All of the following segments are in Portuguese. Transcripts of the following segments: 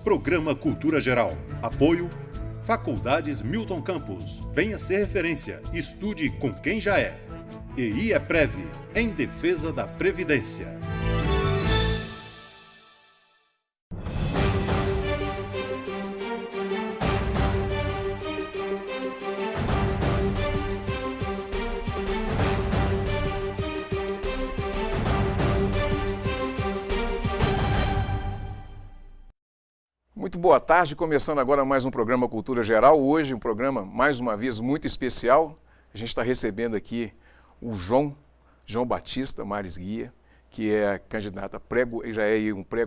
Programa Cultura Geral. Apoio Faculdades Milton Campos. Venha ser referência. Estude com quem já é. E IEPREV, em defesa da Previdência. Muito boa tarde, começando agora mais um programa Cultura Geral. Hoje um programa, mais uma vez, muito especial. A gente está recebendo aqui o João Batista Mares Guia, que é candidato a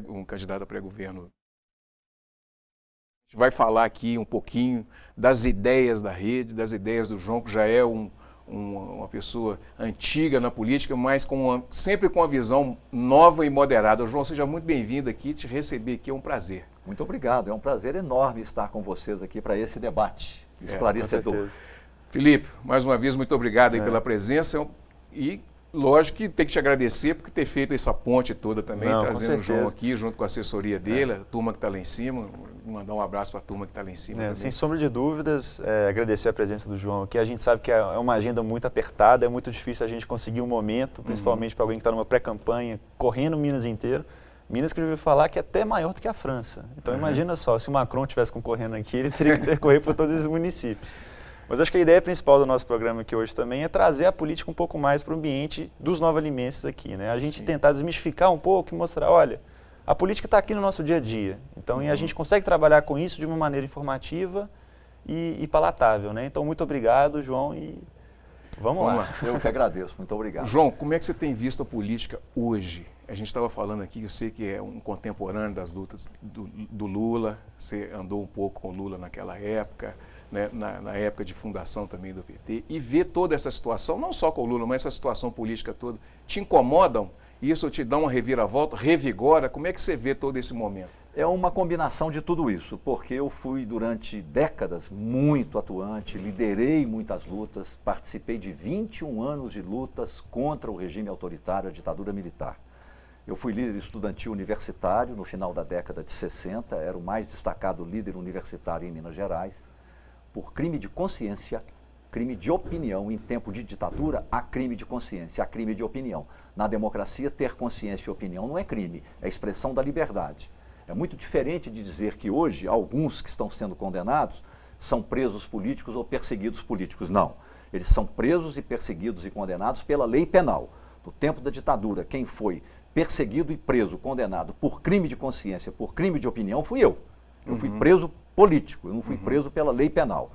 um candidato a pré-governo. A gente vai falar aqui um pouquinho das ideias da rede, das ideias do João, que já é uma pessoa antiga na política, mas sempre com uma visão nova e moderada. João, seja muito bem-vindo aqui, te receber aqui é um prazer. Muito obrigado, é um prazer enorme estar com vocês aqui para esse debate esclarecedor. Felipe, mais uma vez, muito obrigado aí pela presença e, lógico, que tem que te agradecer por ter feito essa ponte toda também, trazendo o João aqui, junto com a assessoria dele, a turma que está lá em cima, mandar um abraço para a turma que está lá em cima. Sem sombra de dúvidas, agradecer a presença do João aqui. A gente sabe que é uma agenda muito apertada, é muito difícil a gente conseguir um momento, principalmente para alguém que está numa pré-campanha, correndo Minas inteiro. Minas que eu ouvi falar que é até maior do que a França. Então imagina só, se o Macron estivesse concorrendo aqui, ele teria que percorrer por todos esses municípios. Mas acho que a ideia principal do nosso programa aqui hoje também é trazer a política um pouco mais para o ambiente dos novalimenses aqui, né? A gente tentar desmistificar um pouco e mostrar, olha, a política está aqui no nosso dia a dia. Então a gente consegue trabalhar com isso de uma maneira informativa e palatável, né? Então muito obrigado, João, e vamos lá. Eu que agradeço, muito obrigado. João, como é que você tem visto a política hoje? A gente estava falando aqui, eu sei que é um contemporâneo das lutas do Lula, você andou um pouco com o Lula naquela época, né, na época de fundação também do PT, e ver toda essa situação, não só com o Lula, mas essa situação política toda, te incomodam? Isso te dá uma reviravolta, revigora? Como é que você vê todo esse momento? É uma combinação de tudo isso, porque eu fui durante décadas muito atuante, liderei muitas lutas, participei de 21 anos de lutas contra o regime autoritário, a ditadura militar. Eu fui líder estudantil universitário no final da década de 60, era o mais destacado líder universitário em Minas Gerais. Por crime de consciência, crime de opinião, em tempo de ditadura, há crime de consciência, há crime de opinião. Na democracia, ter consciência e opinião não é crime, é expressão da liberdade. É muito diferente de dizer que hoje, alguns que estão sendo condenados são presos políticos ou perseguidos políticos. Não, eles são presos e perseguidos e condenados pela lei penal. No tempo da ditadura, quem foi perseguido e preso, condenado por crime de consciência, por crime de opinião, fui eu. Eu fui preso político, eu não fui preso pela lei penal.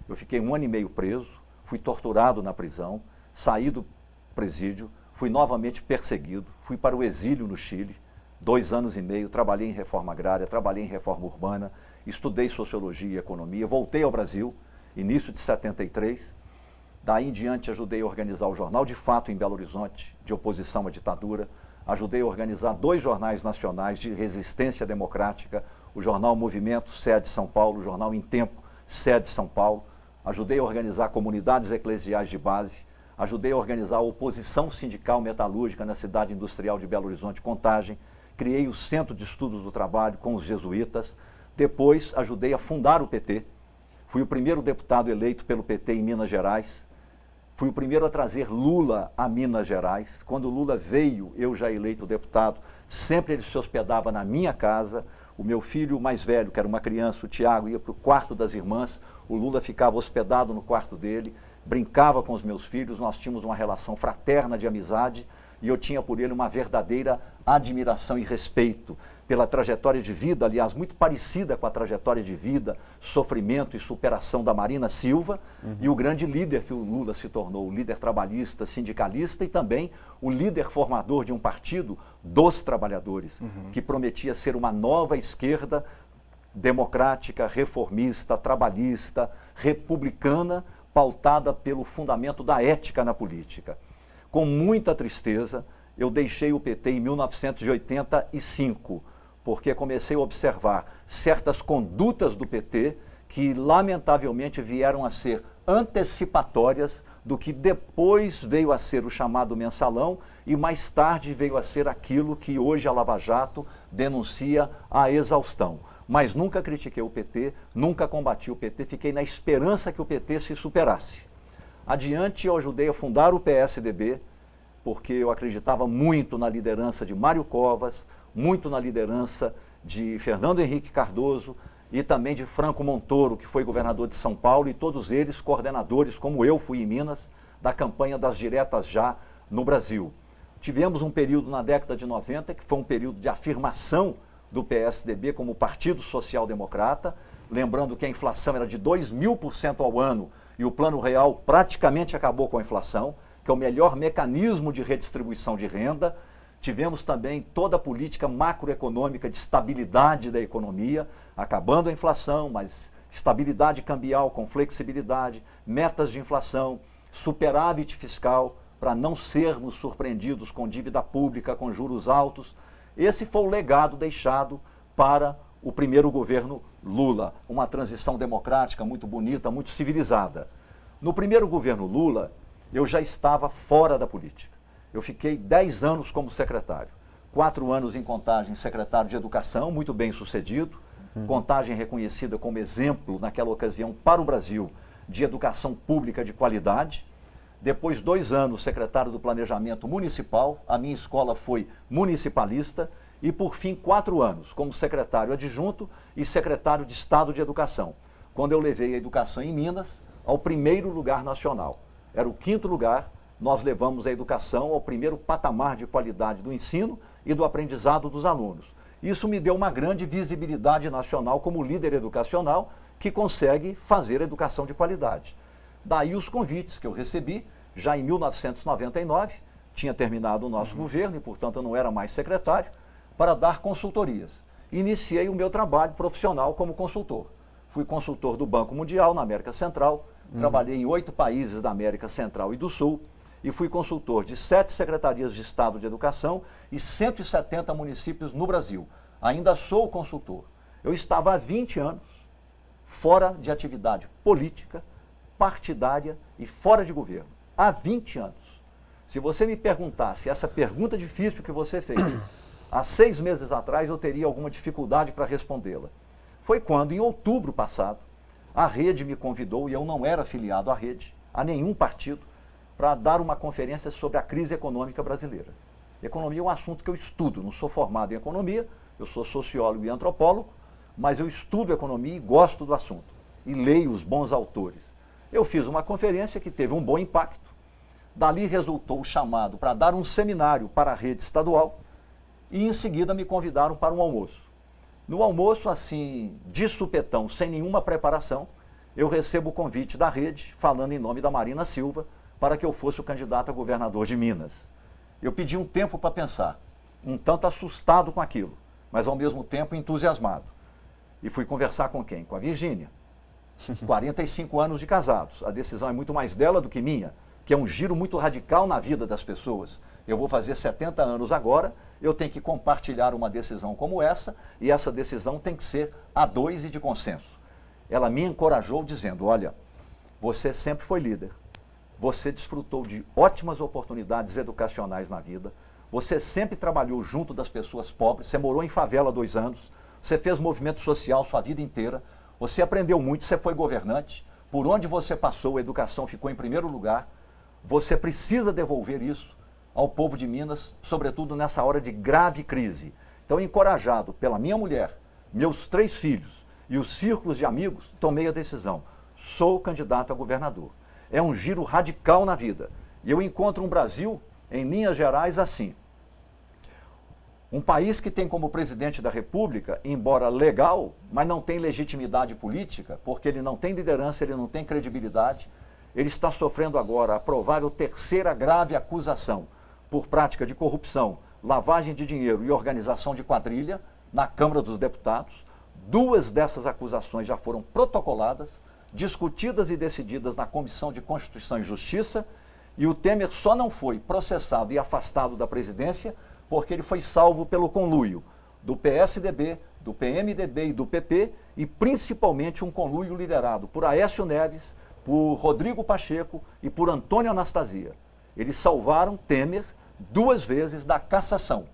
Eu fiquei 1 ano e meio preso, fui torturado na prisão, saí do presídio, fui novamente perseguido, fui para o exílio no Chile, 2 anos e meio, trabalhei em reforma agrária, trabalhei em reforma urbana, estudei sociologia e economia, voltei ao Brasil, início de 73, daí em diante ajudei a organizar o Jornal de Fato em Belo Horizonte, de oposição à ditadura, ajudei a organizar 2 jornais nacionais de resistência democrática, o Jornal Movimento, sede São Paulo, o Jornal Em Tempo, sede São Paulo, ajudei a organizar comunidades eclesiais de base, ajudei a organizar a oposição sindical metalúrgica na cidade industrial de Belo Horizonte, Contagem, criei o Centro de Estudos do Trabalho com os jesuítas, depois ajudei a fundar o PT, fui o primeiro deputado eleito pelo PT em Minas Gerais, fui o primeiro a trazer Lula a Minas Gerais. Quando Lula veio, eu já eleito deputado, sempre ele se hospedava na minha casa. O meu filho mais velho, que era uma criança, o Tiago, ia para o quarto das irmãs, o Lula ficava hospedado no quarto dele, brincava com os meus filhos, nós tínhamos uma relação fraterna de amizade e eu tinha por ele uma verdadeira admiração e respeito pela trajetória de vida, aliás, muito parecida com a trajetória de vida, sofrimento e superação da Marina Silva e o grande líder que o Lula se tornou, o líder trabalhista, sindicalista e também o líder formador de um partido dos trabalhadores, que prometia ser uma nova esquerda democrática, reformista, trabalhista, republicana, pautada pelo fundamento da ética na política. Com muita tristeza, eu deixei o PT em 1985, porque comecei a observar certas condutas do PT que, lamentavelmente, vieram a ser antecipatórias do que depois veio a ser o chamado mensalão e mais tarde veio a ser aquilo que hoje a Lava Jato denuncia a exaustão. mas nunca critiquei o PT, nunca combati o PT, fiquei na esperança que o PT se superasse. Adiante, eu ajudei a fundar o PSDB, porque eu acreditava muito na liderança de Mário Covas, muito na liderança de Fernando Henrique Cardoso e também de Franco Montoro, que foi governador de São Paulo, e todos eles coordenadores, como eu fui em Minas, da campanha das diretas já no Brasil. Tivemos um período na década de 90, que foi um período de afirmação do PSDB como Partido Social Democrata, lembrando que a inflação era de 2.000% ao ano e o Plano Real praticamente acabou com a inflação, que é o melhor mecanismo de redistribuição de renda. Tivemos também toda a política macroeconômica de estabilidade da economia, acabando a inflação, mas estabilidade cambial com flexibilidade, metas de inflação, superávit fiscal, para não sermos surpreendidos com dívida pública, com juros altos. Esse foi o legado deixado para o primeiro governo Lula, uma transição democrática muito bonita, muito civilizada. No primeiro governo Lula, eu já estava fora da política. Eu fiquei 10 anos como secretário, 4 anos em Contagem, secretário de Educação, muito bem sucedido, Contagem reconhecida como exemplo, naquela ocasião, para o Brasil, de educação pública de qualidade. Depois, 2 anos, secretário do Planejamento Municipal, a minha escola foi municipalista, e por fim, 4 anos, como secretário adjunto e secretário de Estado de Educação, quando eu levei a educação em Minas ao primeiro lugar nacional. Era o 5º lugar, nós levamos a educação ao primeiro patamar de qualidade do ensino e do aprendizado dos alunos. Isso me deu uma grande visibilidade nacional como líder educacional que consegue fazer educação de qualidade. Daí os convites que eu recebi, já em 1999, tinha terminado o nosso governo e, portanto, eu não era mais secretário, para dar consultorias. Iniciei o meu trabalho profissional como consultor. Fui consultor do Banco Mundial na América Central, trabalhei em 8 países da América Central e do Sul, e fui consultor de 7 secretarias de Estado de Educação e 170 municípios no Brasil. Ainda sou consultor. Eu estava há 20 anos fora de atividade política, partidária e fora de governo. Há 20 anos. Se você me perguntasse essa pergunta difícil que você fez, há 6 meses atrás eu teria alguma dificuldade para respondê-la. Foi quando, em outubro passado, a Rede me convidou, e eu não era afiliado à Rede, a nenhum partido, para dar uma conferência sobre a crise econômica brasileira. Economia é um assunto que eu estudo, não sou formado em economia, eu sou sociólogo e antropólogo, mas eu estudo economia e gosto do assunto, e leio os bons autores. Eu fiz uma conferência que teve um bom impacto, dali resultou o chamado para dar um seminário para a rede estadual, e em seguida me convidaram para um almoço. No almoço, assim, de supetão, sem nenhuma preparação, eu recebo o convite da rede, falando em nome da Marina Silva, para que eu fosse o candidato a governador de Minas. Eu pedi um tempo para pensar, um tanto assustado com aquilo, mas ao mesmo tempo entusiasmado. E fui conversar com quem? Com a Virgínia. 45 anos de casados. A decisão é muito mais dela do que minha, que é um giro muito radical na vida das pessoas. Eu vou fazer 70 anos agora, eu tenho que compartilhar uma decisão como essa, e essa decisão tem que ser a 2 e de consenso. Ela me encorajou dizendo, olha, você sempre foi líder, você desfrutou de ótimas oportunidades educacionais na vida, você sempre trabalhou junto das pessoas pobres, você morou em favela 2 anos, você fez movimento social sua vida inteira, você aprendeu muito, você foi governante, por onde você passou, a educação ficou em primeiro lugar, você precisa devolver isso ao povo de Minas, sobretudo nessa hora de grave crise. Então, encorajado pela minha mulher, meus 3 filhos e os círculos de amigos, tomei a decisão, sou candidato a governador. É um giro radical na vida. E eu encontro um Brasil, em linhas gerais, assim. Um país que tem como presidente da República, embora legal, mas não tem legitimidade política, porque ele não tem liderança, ele não tem credibilidade. Ele está sofrendo agora a provável 3ª grave acusação por prática de corrupção, lavagem de dinheiro e organização de quadrilha na Câmara dos Deputados. 2 dessas acusações já foram protocoladas, discutidas e decididas na Comissão de Constituição e Justiça, e o Temer só não foi processado e afastado da presidência porque ele foi salvo pelo conluio do PSDB, do PMDB e do PP, e principalmente um conluio liderado por Aécio Neves, por Rodrigo Pacheco e por Antônio Anastasia. Eles salvaram Temer 2 vezes da cassação.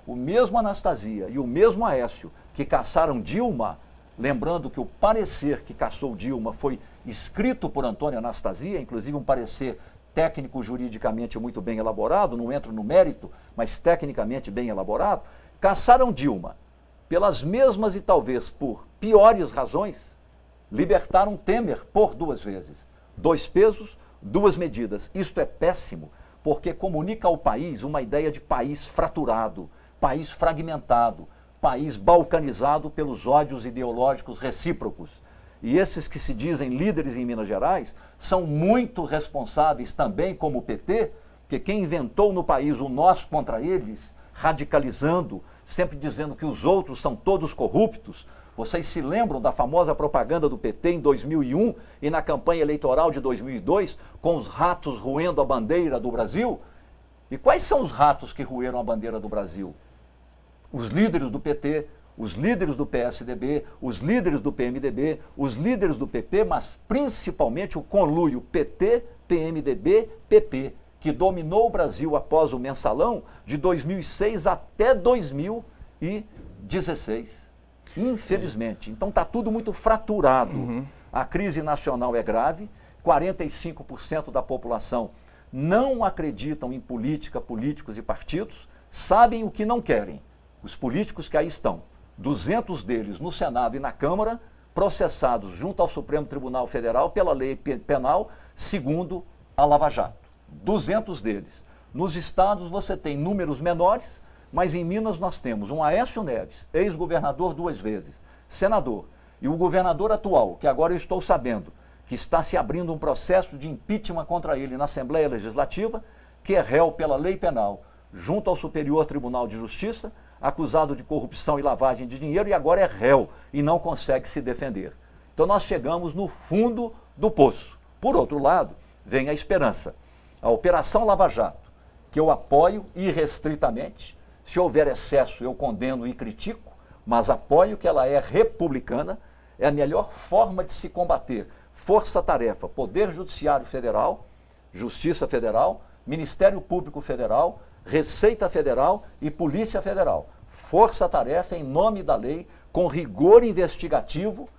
O mesmo Anastasia e o mesmo Aécio que cassaram Dilma lembrando que o parecer que cassou Dilma foi escrito por Antônio Anastasia, inclusive um parecer técnico juridicamente muito bem elaborado, não entro no mérito, mas tecnicamente bem elaborado, cassaram Dilma. Pelas mesmas e talvez por piores razões, libertaram Temer por 2 vezes. 2 pesos, 2 medidas. Isto é péssimo, porque comunica ao país uma ideia de país fraturado, país fragmentado, país balcanizado pelos ódios ideológicos recíprocos. E esses que se dizem líderes em Minas Gerais são muito responsáveis também, como o PT, que quem inventou no país o nós contra eles, radicalizando, sempre dizendo que os outros são todos corruptos. Vocês se lembram da famosa propaganda do PT em 2001 e na campanha eleitoral de 2002, com os ratos roendo a bandeira do Brasil? E quais são os ratos que roeram a bandeira do Brasil? Os líderes do PT, os líderes do PSDB, os líderes do PMDB, os líderes do PP, mas principalmente o conluio PT, PMDB, PP, que dominou o Brasil após o mensalão de 2006 até 2016. Infelizmente. Então está tudo muito fraturado. A crise nacional é grave, 45% da população não acreditam em política, políticos e partidos, sabem o que não querem. Os políticos que aí estão, 200 deles no Senado e na Câmara, processados junto ao Supremo Tribunal Federal pela lei penal, segundo a Lava Jato. 200 deles. Nos estados você tem números menores, mas em Minas nós temos um Aécio Neves, ex-governador 2 vezes, senador, e o governador atual, que agora eu estou sabendo, que está se abrindo um processo de impeachment contra ele na Assembleia Legislativa, que é réu pela lei penal, junto ao Superior Tribunal de Justiça, acusado de corrupção e lavagem de dinheiro, e agora é réu e não consegue se defender. Então nós chegamos no fundo do poço. Por outro lado, vem a esperança. A Operação Lava Jato, que eu apoio irrestritamente, se houver excesso eu condeno e critico, mas apoio que ela é republicana, é a melhor forma de se combater força-tarefa, Poder Judiciário Federal, Justiça Federal, Ministério Público Federal, Receita Federal e Polícia Federal. Força-tarefa em nome da lei, com rigor investigativo,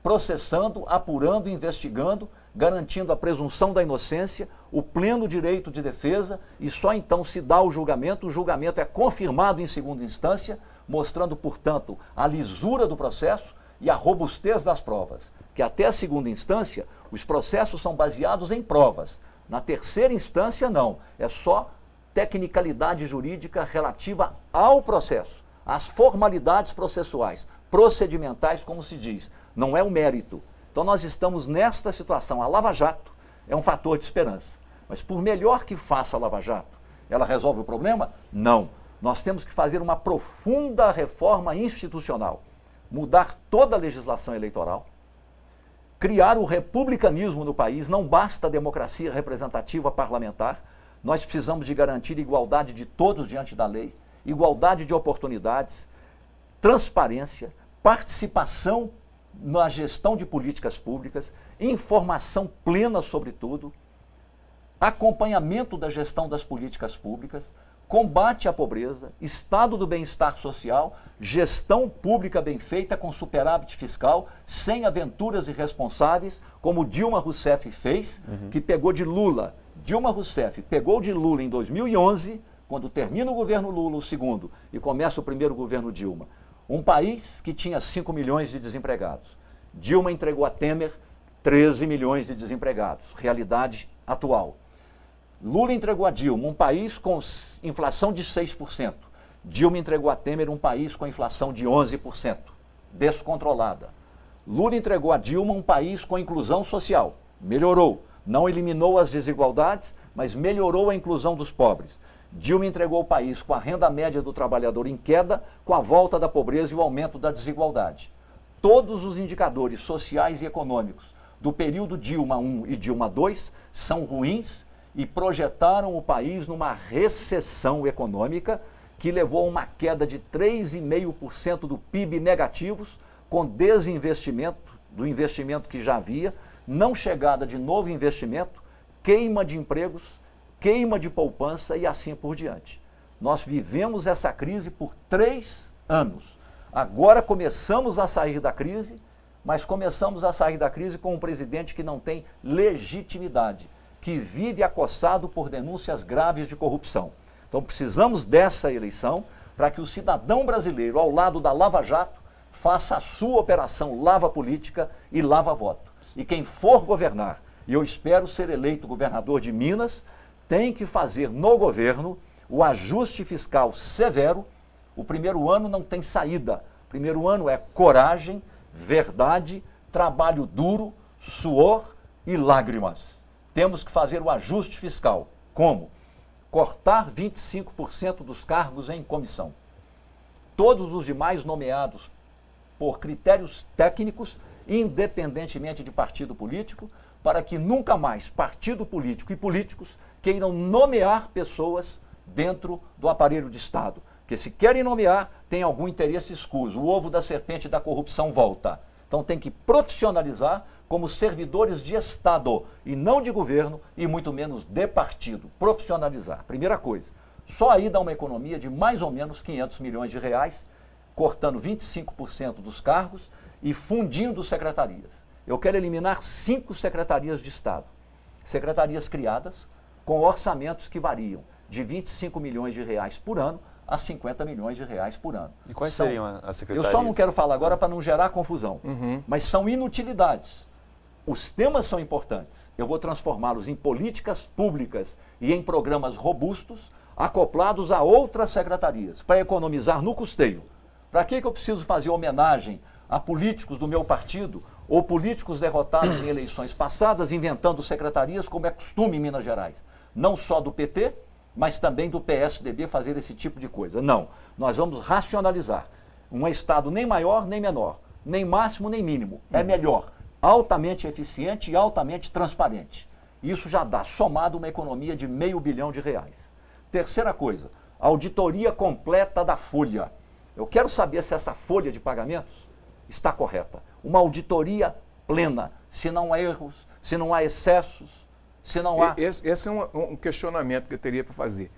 processando, apurando, investigando, garantindo a presunção da inocência, o pleno direito de defesa, e só então se dá o julgamento é confirmado em segunda instância, mostrando, portanto, a lisura do processo e a robustez das provas, que até a segunda instância os processos são baseados em provas, na terceira instância não, é só tecnicalidade jurídica relativa ao processo, às formalidades processuais, procedimentais, como se diz, não é o mérito. Então nós estamos nesta situação. A Lava Jato é um fator de esperança. Mas por melhor que faça a Lava Jato, ela resolve o problema? Não. Nós temos que fazer uma profunda reforma institucional, mudar toda a legislação eleitoral, criar o republicanismo no país, não basta a democracia representativa parlamentar, nós precisamos de garantir igualdade de todos diante da lei, igualdade de oportunidades, transparência, participação na gestão de políticas públicas, informação plena sobre tudo, acompanhamento da gestão das políticas públicas, combate à pobreza, estado do bem-estar social, gestão pública bem feita com superávit fiscal, sem aventuras irresponsáveis, como Dilma Rousseff fez, que pegou de Lula. Dilma Rousseff pegou de Lula em 2011, quando termina o governo Lula, o segundo, e começa o primeiro governo Dilma. Um país que tinha 5 milhões de desempregados. Dilma entregou a Temer 13 milhões de desempregados, realidade atual. Lula entregou a Dilma um país com inflação de 6%. Dilma entregou a Temer um país com inflação de 11%, descontrolada. Lula entregou a Dilma um país com inclusão social, melhorou. Não eliminou as desigualdades, mas melhorou a inclusão dos pobres. Dilma entregou o país com a renda média do trabalhador em queda, com a volta da pobreza e o aumento da desigualdade. Todos os indicadores sociais e econômicos do período Dilma I e Dilma II são ruins e projetaram o país numa recessão econômica que levou a uma queda de 3,5% do PIB negativos, com desinvestimento, do investimento que já havia, não chegada de novo investimento, queima de empregos, queima de poupança e assim por diante. Nós vivemos essa crise por 3 anos. Agora começamos a sair da crise, mas começamos a sair da crise com um presidente que não tem legitimidade, que vive acossado por denúncias graves de corrupção. Então precisamos dessa eleição para que o cidadão brasileiro, ao lado da Lava Jato, faça a sua operação lava política e lava voto. E quem for governar, e eu espero ser eleito governador de Minas, tem que fazer no governo o ajuste fiscal severo. O primeiro ano não tem saída. O primeiro ano é coragem, verdade, trabalho duro, suor e lágrimas. Temos que fazer o ajuste fiscal. Como? Cortar 25% dos cargos em comissão. Todos os demais nomeados por critérios técnicos, independentemente de partido político, para que nunca mais partido político e políticos queiram nomear pessoas dentro do aparelho de Estado. Porque se querem nomear, tem algum interesse escuso. O ovo da serpente da corrupção volta. Então tem que profissionalizar como servidores de Estado, e não de governo, e muito menos de partido. Profissionalizar. Primeira coisa. Só aí dá uma economia de mais ou menos 500 milhões de reais, cortando 25% dos cargos e fundindo secretarias. Eu quero eliminar 5 secretarias de Estado. Secretarias criadas com orçamentos que variam de 25 milhões de reais por ano a 50 milhões de reais por ano. E quais seriam as secretarias? Eu só não quero falar agora para não gerar confusão, mas são inutilidades. Os temas são importantes. Eu vou transformá-los em políticas públicas e em programas robustos, acoplados a outras secretarias, para economizar no custeio. Para que eu preciso fazer homenagem a políticos do meu partido ou políticos derrotados em eleições passadas, inventando secretarias, como é costume em Minas Gerais? Não só do PT, mas também do PSDB fazer esse tipo de coisa. Não, nós vamos racionalizar. Um Estado nem maior nem menor, nem máximo nem mínimo, é melhor, altamente eficiente e altamente transparente. Isso já dá, somado, uma economia de R$500 bilhão. Terceira coisa, auditoria completa da folha. Eu quero saber se essa folha de pagamentos está correta. Uma auditoria plena, se não há erros, se não há excessos, se não há... Esse é um questionamento que eu teria para fazer.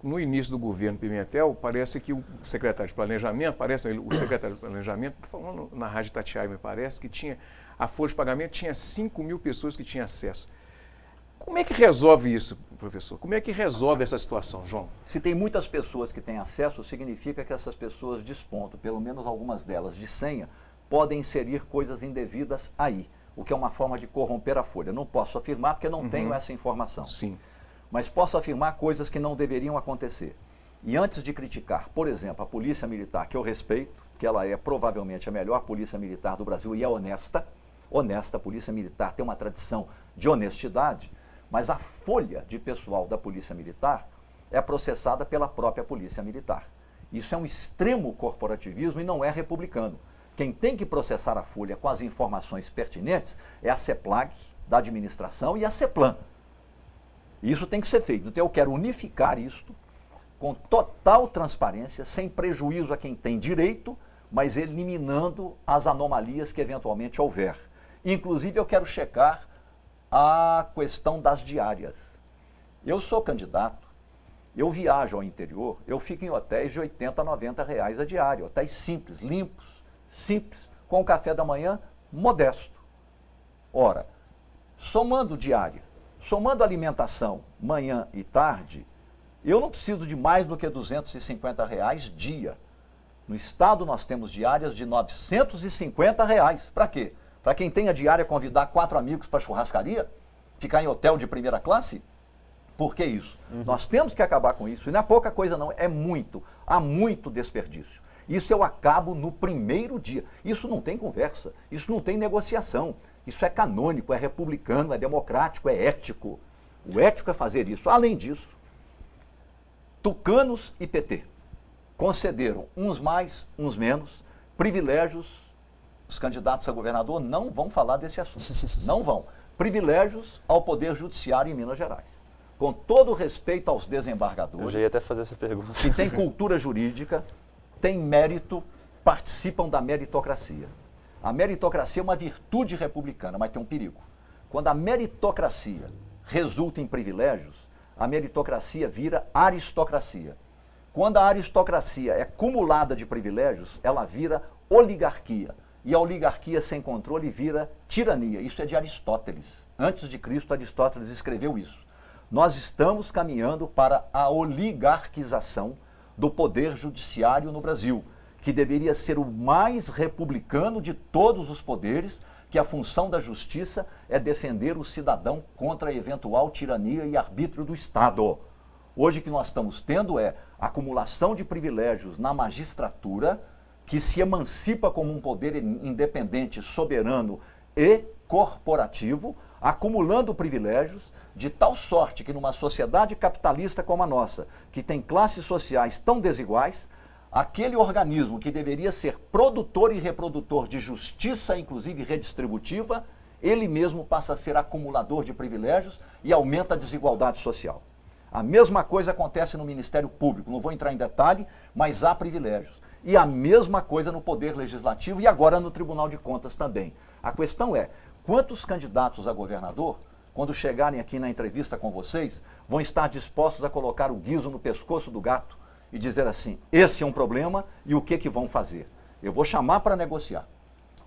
No início do governo Pimentel, parece que o secretário de Planejamento, o secretário de Planejamento, falando na Rádio Itatiaia, me parece, que tinha a folha de pagamento, tinha 5 mil pessoas que tinham acesso. Como é que resolve isso, professor? Como é que resolve essa situação, João? Se tem muitas pessoas que têm acesso, significa que essas pessoas despontam, pelo menos algumas delas, de senha, podem inserir coisas indevidas aí, o que é uma forma de corromper a folha. Não posso afirmar porque não tenho essa informação. Sim. Mas posso afirmar coisas que não deveriam acontecer. E antes de criticar, por exemplo, a Polícia Militar, que eu respeito, que ela é provavelmente a melhor Polícia Militar do Brasil e é honesta, a Polícia Militar tem uma tradição de honestidade, mas a folha de pessoal da Polícia Militar é processada pela própria Polícia Militar. Isso é um extremo corporativismo e não é republicano. Quem tem que processar a folha com as informações pertinentes é a CEPLAG, da administração, e a CEPLAN. Isso tem que ser feito. Então eu quero unificar isto com total transparência, sem prejuízo a quem tem direito, mas eliminando as anomalias que eventualmente houver. Inclusive eu quero checar a questão das diárias. Eu sou candidato, eu viajo ao interior, eu fico em hotéis de 80, 90 reais a diária, hotéis simples, limpos, simples, com café da manhã modesto. Ora, somando diária, somando alimentação, manhã e tarde, eu não preciso de mais do que 250 reais dia. No estado nós temos diárias de 950 reais. Para quê? Para quem tem a diária convidar 4 amigos para churrascaria? Ficar em hotel de primeira classe? Por que isso? Nós temos que acabar com isso. E não é pouca coisa não, é muito. Há muito desperdício. Isso eu acabo no primeiro dia. Isso não tem conversa, isso não tem negociação. Isso é canônico, é republicano, é democrático, é ético. O ético é fazer isso. Além disso, tucanos e PT concederam, uns mais, uns menos, privilégios. Os candidatos a governador não vão falar desse assunto, não vão. Privilégios ao Poder Judiciário em Minas Gerais. Com todo respeito aos desembargadores. Eu já ia até fazer essa pergunta. Que tem cultura jurídica, tem mérito, participam da meritocracia. A meritocracia é uma virtude republicana, mas tem um perigo. Quando a meritocracia resulta em privilégios, a meritocracia vira aristocracia. Quando a aristocracia é cumulada de privilégios, ela vira oligarquia. E a oligarquia sem controle vira tirania. Isso é de Aristóteles. Antes de Cristo, Aristóteles escreveu isso. Nós estamos caminhando para a oligarquização do poder judiciário no Brasil, que deveria ser o mais republicano de todos os poderes, que a função da justiça é defender o cidadão contra a eventual tirania e arbítrio do Estado. Hoje o que nós estamos tendo é acumulação de privilégios na magistratura, que se emancipa como um poder independente, soberano e corporativo, acumulando privilégios de tal sorte que numa sociedade capitalista como a nossa, que tem classes sociais tão desiguais, aquele organismo que deveria ser produtor e reprodutor de justiça, inclusive redistributiva, ele mesmo passa a ser acumulador de privilégios e aumenta a desigualdade social. A mesma coisa acontece no Ministério Público, não vou entrar em detalhe, mas há privilégios. E a mesma coisa no Poder Legislativo e agora no Tribunal de Contas também. A questão é, quantos candidatos a governador, quando chegarem aqui na entrevista com vocês, vão estar dispostos a colocar o guizo no pescoço do gato e dizer assim, esse é um problema e o que vão fazer? Eu vou chamar para negociar.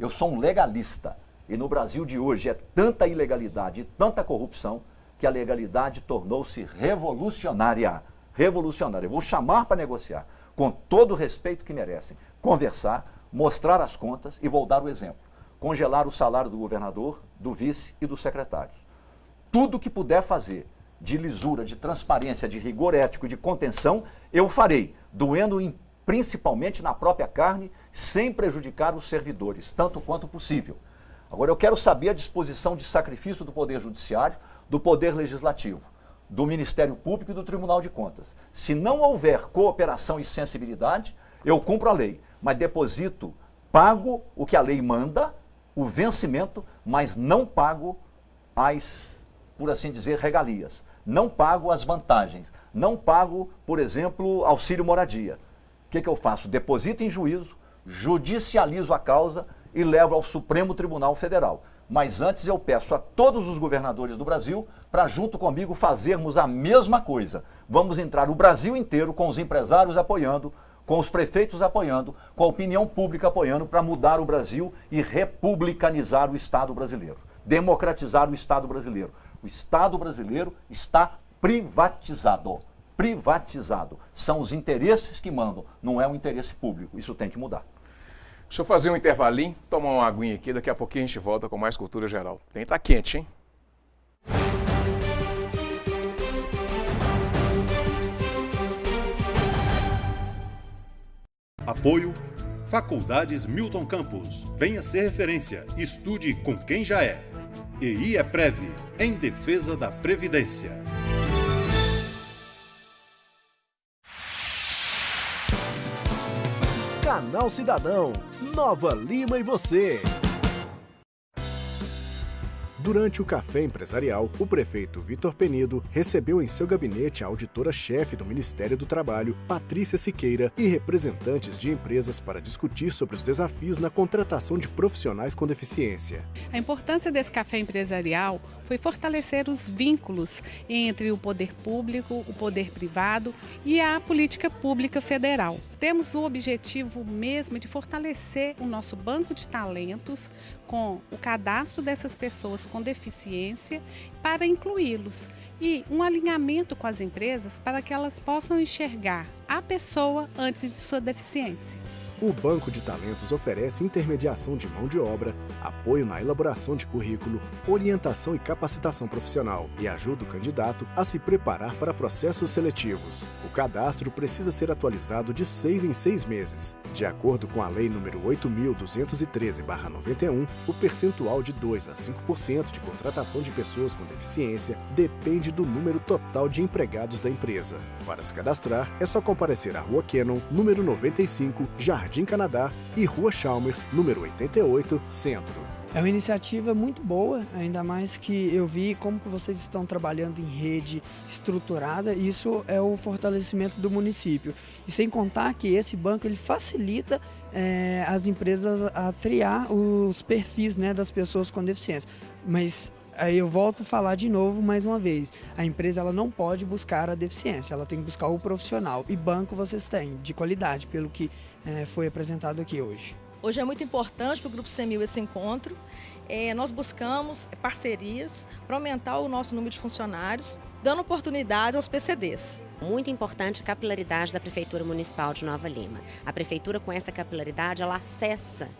Eu sou um legalista e no Brasil de hoje é tanta ilegalidade e tanta corrupção que a legalidade tornou-se revolucionária. Revolucionária. Eu vou chamar para negociar, com todo o respeito que merecem. Conversar, mostrar as contas e vou dar o exemplo. Congelar o salário do governador, do vice e dos secretários. Tudo que puder fazer de lisura, de transparência, de rigor ético e de contenção, eu farei, doendo principalmente na própria carne, sem prejudicar os servidores, tanto quanto possível. Agora eu quero saber a disposição de sacrifício do Poder Judiciário, do Poder Legislativo, do Ministério Público e do Tribunal de Contas. Se não houver cooperação e sensibilidade, eu cumpro a lei, mas deposito, pago o que a lei manda, o vencimento, mas não pago as, por assim dizer, regalias. Não pago as vantagens. Não pago, por exemplo, auxílio moradia. O que eu faço? Deposito em juízo, judicializo a causa e levo ao Supremo Tribunal Federal. Mas antes eu peço a todos os governadores do Brasil para junto comigo fazermos a mesma coisa. Vamos entrar o Brasil inteiro com os empresários apoiando, com os prefeitos apoiando, com a opinião pública apoiando para mudar o Brasil e republicanizar o Estado brasileiro. Democratizar o Estado brasileiro. O Estado brasileiro está privatizado. Privatizado. São os interesses que mandam, não é o interesse público. Isso tem que mudar. Deixa eu fazer um intervalinho, tomar uma aguinha aqui, daqui a pouquinho a gente volta com mais cultura geral. Tem que tá quente, hein? Apoio Faculdades Milton Campos. Venha ser referência. Estude com quem já é. EI é Prev, em defesa da Previdência. Canal Cidadão, Nova Lima e você. Durante o café empresarial, o prefeito Vitor Penido recebeu em seu gabinete a auditora-chefe do Ministério do Trabalho, Patrícia Siqueira, e representantes de empresas para discutir sobre os desafios na contratação de profissionais com deficiência. A importância desse café empresarial foi fortalecer os vínculos entre o poder público, o poder privado e a política pública federal. Temos o objetivo mesmo de fortalecer o nosso banco de talentos com o cadastro dessas pessoas com deficiência para incluí-los e um alinhamento com as empresas para que elas possam enxergar a pessoa antes de sua deficiência. O Banco de Talentos oferece intermediação de mão de obra, apoio na elaboração de currículo, orientação e capacitação profissional e ajuda o candidato a se preparar para processos seletivos. O cadastro precisa ser atualizado de 6 em 6 meses. De acordo com a Lei nº 8.213/91, o percentual de 2 a 5% de contratação de pessoas com deficiência depende do número total de empregados da empresa. Para se cadastrar, é só comparecer à Rua Cannon, número 95, Jardim Canadá, e Rua Chalmers, número 88, Centro. É uma iniciativa muito boa, ainda mais que eu vi como que vocês estão trabalhando em rede estruturada. Isso é o fortalecimento do município. E sem contar que esse banco ele facilita as empresas a triar os perfis, né, das pessoas com deficiência. Mas Aí eu volto a falar de novo mais uma vez, a empresa ela não pode buscar a deficiência, ela tem que buscar o profissional, e banco vocês têm, de qualidade, pelo que foi apresentado aqui hoje. Hoje é muito importante para o Grupo CEMIL esse encontro. Nós buscamos parcerias para aumentar o nosso número de funcionários, dando oportunidade aos PCDs. Muito importante a capilaridade da Prefeitura Municipal de Nova Lima. A Prefeitura, com essa capilaridade, ela acessa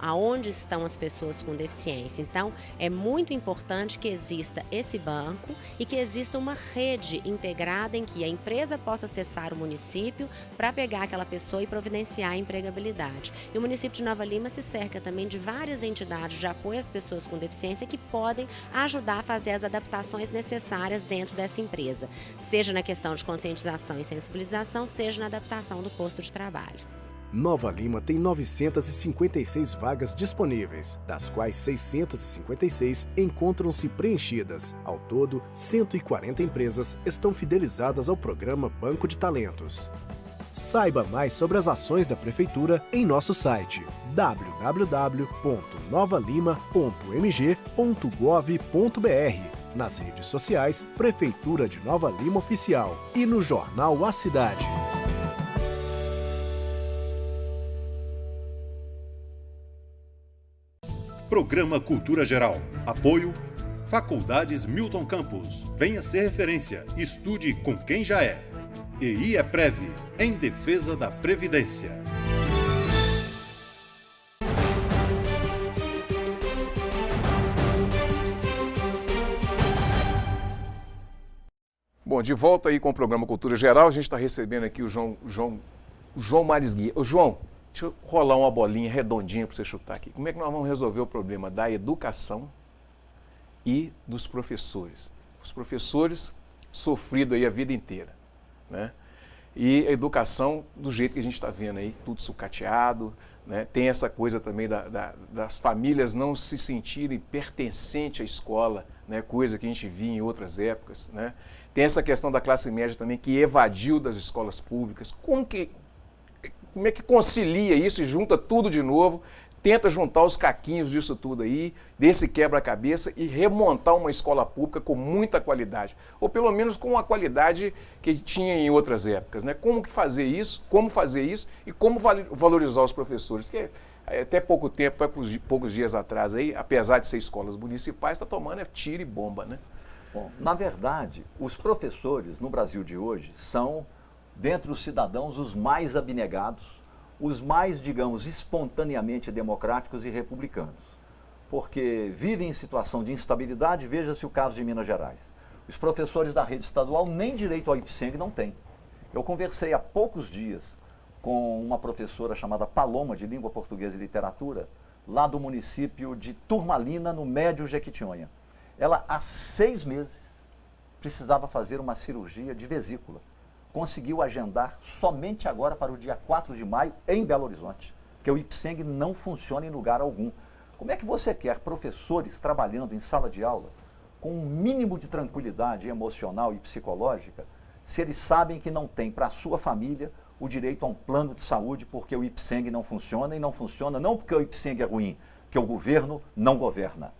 aonde estão as pessoas com deficiência. Então, é muito importante que exista esse banco e que exista uma rede integrada em que a empresa possa acessar o município para pegar aquela pessoa e providenciar a empregabilidade. E o município de Nova Lima se cerca também de várias entidades de apoio às pessoas com deficiência que podem ajudar a fazer as adaptações necessárias dentro dessa empresa, seja na questão de conscientização e sensibilização, seja na adaptação do posto de trabalho. Nova Lima tem 956 vagas disponíveis, das quais 656 encontram-se preenchidas. Ao todo, 140 empresas estão fidelizadas ao programa Banco de Talentos. Saiba mais sobre as ações da Prefeitura em nosso site www.novalima.mg.gov.br, nas redes sociais Prefeitura de Nova Lima Oficial e no jornal A Cidade. Programa Cultura Geral. Apoio Faculdades Milton Campos. Venha ser referência. Estude com quem já é. EI é Prev, em defesa da Previdência. Bom, de volta aí com o programa Cultura Geral, a gente está recebendo aqui o João Mares Guia. Ô, João, deixa eu rolar uma bolinha redondinha para você chutar aqui. Como é que nós vamos resolver o problema da educação e dos professores? Os professores sofridos aí a vida inteira, né? E a educação do jeito que a gente está vendo aí, tudo sucateado, né? Tem essa coisa também das famílias não se sentirem pertencentes à escola, né? Coisa que a gente via em outras épocas, né? Tem essa questão da classe média também que evadiu das escolas públicas. Como é que concilia isso e junta tudo de novo, tenta juntar os caquinhos disso tudo aí, desse quebra-cabeça e remontar uma escola pública com muita qualidade, ou pelo menos com a qualidade que tinha em outras épocas, né? Como fazer isso e como valorizar os professores, que até pouco tempo, poucos dias atrás aí, apesar de ser escolas municipais, está tomando tiro e bomba, né? Bom, na verdade, os professores no Brasil de hoje são, dentre os cidadãos, os mais abnegados, os mais, digamos, espontaneamente democráticos e republicanos. Porque vivem em situação de instabilidade, veja-se o caso de Minas Gerais. Os professores da rede estadual nem direito ao IPSENG não têm. Eu conversei há poucos dias com uma professora chamada Paloma, de Língua Portuguesa e Literatura, lá do município de Turmalina, no Médio Jequitinhonha. Ela, há 6 meses, precisava fazer uma cirurgia de vesícula. Conseguiu agendar somente agora para o dia 4 de maio em Belo Horizonte, porque o IPSENG não funciona em lugar algum. Como é que você quer professores trabalhando em sala de aula com um mínimo de tranquilidade emocional e psicológica, se eles sabem que não tem para a sua família o direito a um plano de saúde porque o IPSENG não funciona, e não funciona não porque o IPSENG é ruim, porque o governo não governa.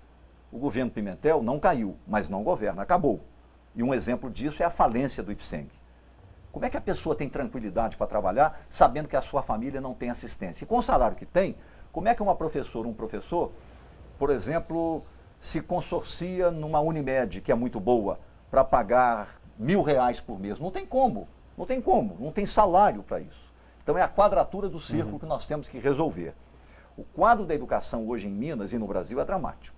O governo Pimentel não caiu, mas não governa, acabou. E um exemplo disso é a falência do IPSENG. Como é que a pessoa tem tranquilidade para trabalhar sabendo que a sua família não tem assistência? E com o salário que tem, como é que um professor, por exemplo, se consorcia numa Unimed, que é muito boa, para pagar R$1.000 por mês? Não tem como, não tem salário para isso. Então é a quadratura do círculo que nós temos que resolver. O quadro da educação hoje em Minas e no Brasil é dramático.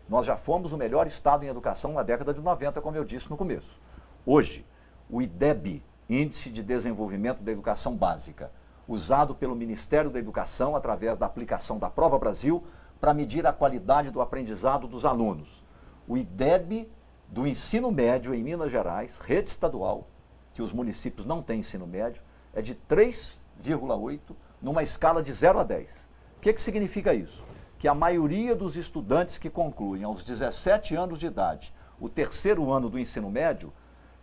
Nós já fomos o melhor estado em educação na década de 90, como eu disse no começo. Hoje, o IDEB, Índice de Desenvolvimento da Educação Básica, usado pelo Ministério da Educação através da aplicação da Prova Brasil para medir a qualidade do aprendizado dos alunos. O IDEB do ensino médio em Minas Gerais, rede estadual, que os municípios não têm ensino médio, é de 3,8 numa escala de 0 a 10. O que significa isso? Que a maioria dos estudantes que concluem aos 17 anos de idade o 3º ano do ensino médio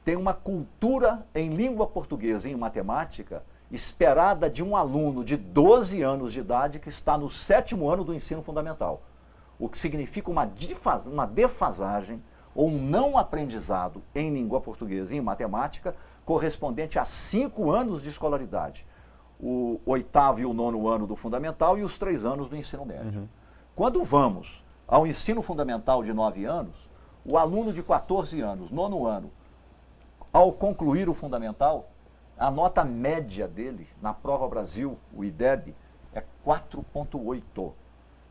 tem uma cultura em língua portuguesa e em matemática esperada de um aluno de 12 anos de idade que está no 7º ano do ensino fundamental. o que significa uma defasagem ou um não aprendizado em língua portuguesa e em matemática correspondente a 5 anos de escolaridade. O 8º e o 9º ano do fundamental e os 3 anos do ensino médio. Quando vamos ao ensino fundamental de 9 anos, o aluno de 14 anos, 9º ano, ao concluir o fundamental, a nota média dele na Prova Brasil, o IDEB, é 4,8.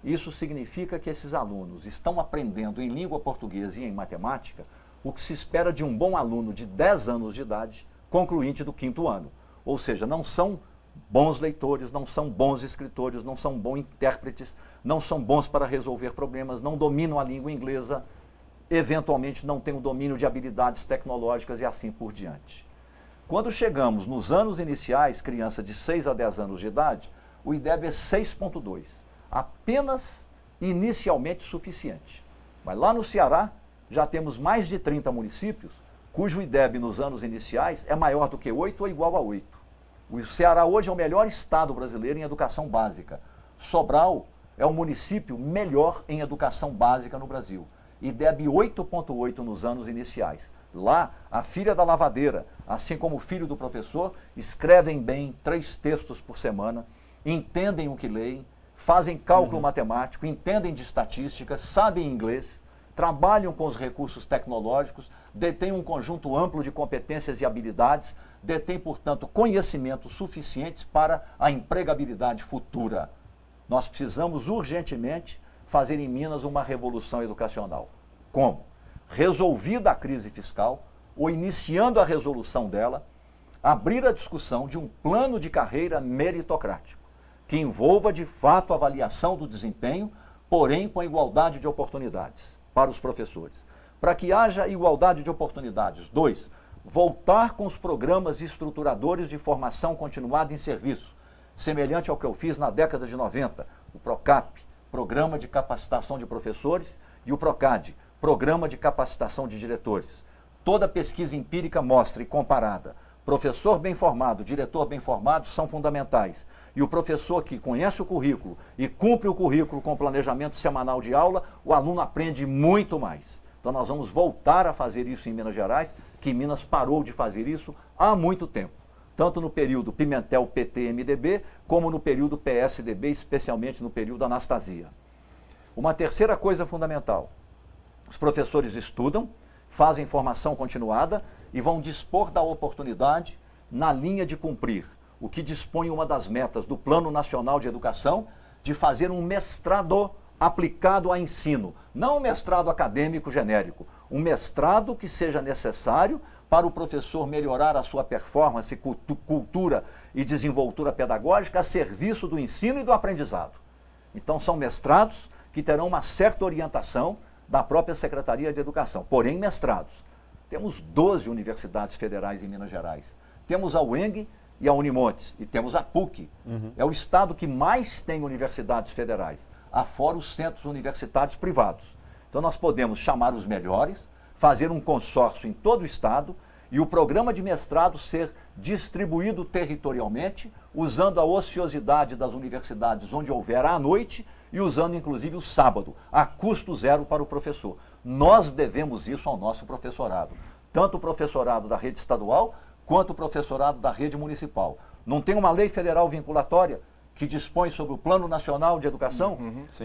Isso significa que esses alunos estão aprendendo em língua portuguesa e em matemática o que se espera de um bom aluno de 10 anos de idade, concluinte do 5º ano. Ou seja, não são bons leitores, não são bons escritores, não são bons intérpretes, não são bons para resolver problemas, não dominam a língua inglesa, eventualmente não têm o domínio de habilidades tecnológicas e assim por diante. Quando chegamos nos anos iniciais, criança de 6 a 10 anos de idade, o IDEB é 6,2. Apenas inicialmente suficiente. Mas lá no Ceará, já temos mais de 30 municípios, cujo IDEB nos anos iniciais é maior do que 8 ou igual a 8. O Ceará hoje é o melhor estado brasileiro em educação básica. Sobral é o município melhor em educação básica no Brasil. IDEB 8,8 nos anos iniciais. Lá, a filha da lavadeira, assim como o filho do professor, escrevem bem 3 textos por semana, entendem o que leem, fazem cálculo matemático, entendem de estatística, sabem inglês, trabalham com os recursos tecnológicos, detêm um conjunto amplo de competências e habilidades, detêm, portanto, conhecimentos suficientes para a empregabilidade futura. Nós precisamos urgentemente fazer em Minas uma revolução educacional. Como? Resolvida a crise fiscal, ou iniciando a resolução dela, abrir a discussão de um plano de carreira meritocrático, que envolva de fato a avaliação do desempenho, porém com a igualdade de oportunidades para os professores. Para que haja igualdade de oportunidades. 2, voltar com os programas estruturadores de formação continuada em serviço, semelhante ao que eu fiz na década de 90, o PROCAP, Programa de Capacitação de Professores, e o PROCAD, Programa de Capacitação de Diretores. Toda pesquisa empírica mostra e comparada, professor bem formado, diretor bem formado são fundamentais. E o professor que conhece o currículo e cumpre o currículo com planejamento semanal de aula, o aluno aprende muito mais. Então nós vamos voltar a fazer isso em Minas Gerais, que Minas parou de fazer isso há muito tempo. Tanto no período Pimentel PT-MDB, como no período PSDB, especialmente no período Anastasia. Uma terceira coisa fundamental, os professores estudam, fazem formação continuada e vão dispor da oportunidade na linha de cumprir o que dispõe uma das metas do Plano Nacional de Educação, de fazer um mestrado aplicado a ensino, não um mestrado acadêmico genérico, um mestrado que seja necessário para o professor melhorar a sua performance, cultura e desenvoltura pedagógica a serviço do ensino e do aprendizado. Então são mestrados que terão uma certa orientação da própria Secretaria de Educação, porém mestrados. Temos 12 universidades federais em Minas Gerais. Temos a UENG e a Unimontes, e temos a PUC. É o estado que mais tem universidades federais, afora os centros universitários privados. Então nós podemos chamar os melhores, fazer um consórcio em todo o estado e o programa de mestrado ser distribuído territorialmente, usando a ociosidade das universidades onde houver à noite e usando inclusive o sábado, a custo zero para o professor. Nós devemos isso ao nosso professorado, tanto o professorado da rede estadual quanto o professorado da rede municipal. Não tem uma lei federal vinculatória que dispõe sobre o Plano Nacional de Educação?